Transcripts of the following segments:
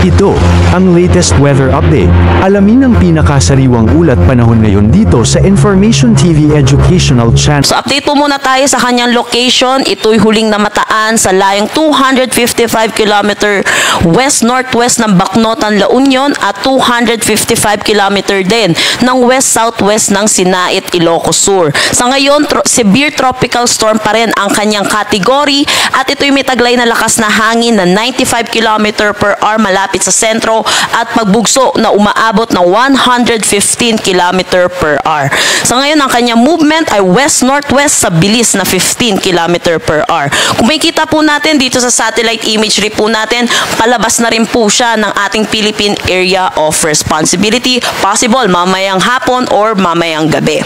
Ito, ang latest weather update. Alamin ang pinakasariwang ulat panahon ngayon dito sa Information TV Educational Channel. So update po muna tayo sa kanyang location. Ito'y huling namataan sa layong 255 km west-northwest ng Bacnotan, La Union at 255 km din ng west-southwest ng Sinait, Ilocos Sur. Sa ngayon, severe tropical storm pa rin ang kanyang category at ito'y may taglay na lakas na hangin na 95 km per hour malapit sa sentro at pagbugso na umaabot ng 115 km per hour. Sa ngayon, ang kanyang movement ay west-northwest sa bilis na 15 km per hour. Kung makikita po natin dito sa satellite imagery po natin, palabas na rin po siya ng ating Philippine Area of Responsibility. Possible mamayang hapon or mamayang gabi.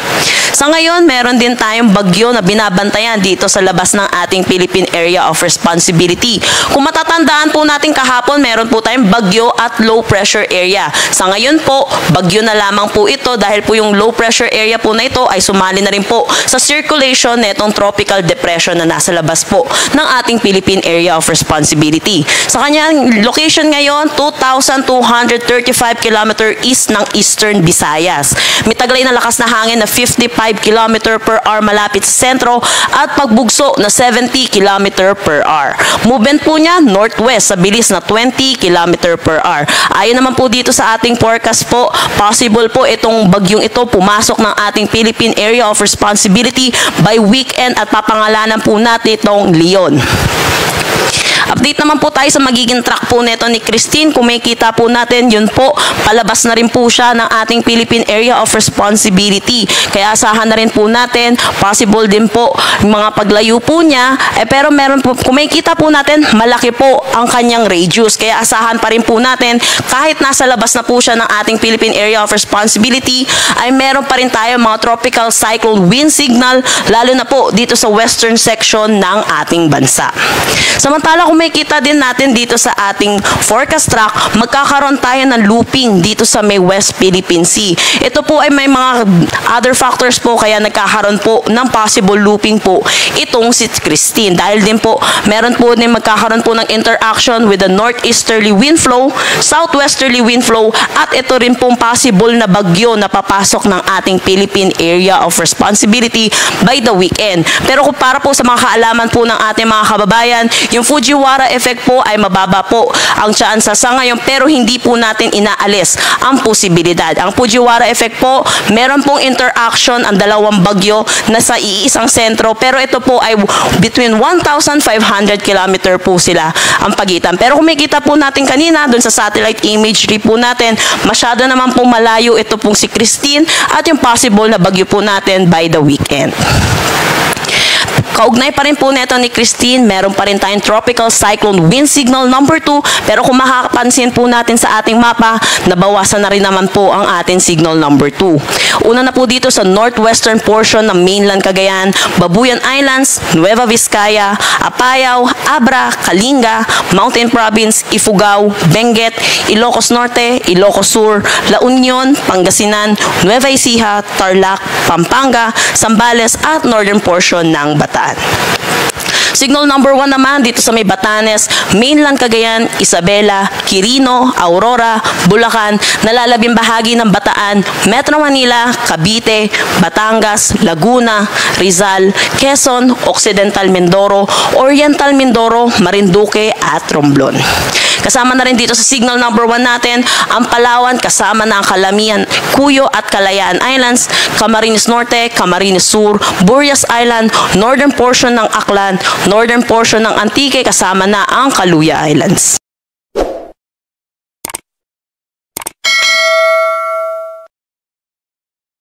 Sa ngayon, meron din tayong bagyo na binabantayan dito sa labas ng ating Philippine Area of Responsibility. Kung matatandaan po natin kahapon, meron po tayong bagyo at low pressure area. Sa ngayon po, bagyo na lamang po ito dahil po yung low pressure area po na ito ay sumali na rin po sa circulation netong tropical depression na nasa labas po ng ating Philippine Area of Responsibility. Sa kanyang location ngayon, 2,235 km east ng Eastern Visayas. May taglay na lakas na hangin na 55 km per hour malapit sa sentro at pagbugso na 70 km per hour. Movement po niya northwest sa bilis na 20 km per hour. Ayon naman po dito sa ating forecast po, possible po itong bagyong ito pumasok ng ating Philippine Area of Responsibility by weekend at papangalanan po natin itong Leon. Update naman po tayo sa magiging track po neto ni Christine. Kung makikita po natin, yun po, palabas na rin po siya ng ating Philippine Area of Responsibility. Kaya asahan na rin po natin, possible din po yung mga paglayo po niya, pero meron po, kung makikita po natin, malaki po ang kanyang radius. Kaya asahan pa rin po natin, kahit nasa labas na po siya ng ating Philippine Area of Responsibility, ay meron pa rin tayo mga tropical cyclone wind signal, lalo na po dito sa western section ng ating bansa. Samantala, kung makikita din natin dito sa ating forecast track, magkakaroon tayo ng looping dito sa may West Philippine Sea. Ito po ay may mga other factors po kaya nagkakaroon po ng possible looping po itong si Christine. Dahil din po, meron po din magkakaroon po ng interaction with the northeasterly wind flow, southwesterly wind flow, at ito rin pong possible na bagyo na papasok ng ating Philippine Area of Responsibility by the weekend. Pero kung para po sa mga kaalaman po ng ating mga kababayan, yung Fujiwara effect po ay mababa po ang tsansa sa ngayon pero hindi po natin inaalis ang posibilidad. Ang Fujiwara effect po, meron pong interaction ang dalawang bagyo na sa iisang sentro pero ito po ay between 1,500 km po sila ang pagitan. Pero kung makikita po natin kanina dun sa satellite imagery po natin, masyado naman pong malayo ito pong si Christine at yung possible na bagyo po natin by the weekend. Kaugnay pa rin po neto ni Christine, meron pa rin tayong tropical cyclone wind signal number 2 pero kung makakapansin po natin sa ating mapa, nabawasan na rin naman po ang ating signal number 2. Una na po dito sa northwestern portion ng mainland Cagayan, Babuyan Islands, Nueva Vizcaya, Apayao, Abra, Kalinga, Mountain Province, Ifugao, Benguet, Ilocos Norte, Ilocos Sur, La Union, Pangasinan, Nueva Ecija, Tarlac, Pampanga, Zambales at northern portion ng Bataan. Signal number 1 naman dito sa may Batanes, mainland Cagayan, Isabela, Quirino, Aurora, Bulacan, nalalabing bahagi ng Bataan, Metro Manila, Cavite, Batangas, Laguna, Rizal, Quezon, Occidental Mindoro, Oriental Mindoro, Marinduque at Romblon. Kasama na rin dito sa signal number 1 natin, ang Palawan kasama na ang Calamian, Cuyo at Kalayaan Islands, Camarines Norte, Camarines Sur, Burias Island, northern portion ng Aklan, northern portion ng Antique kasama na ang Kaluya Islands.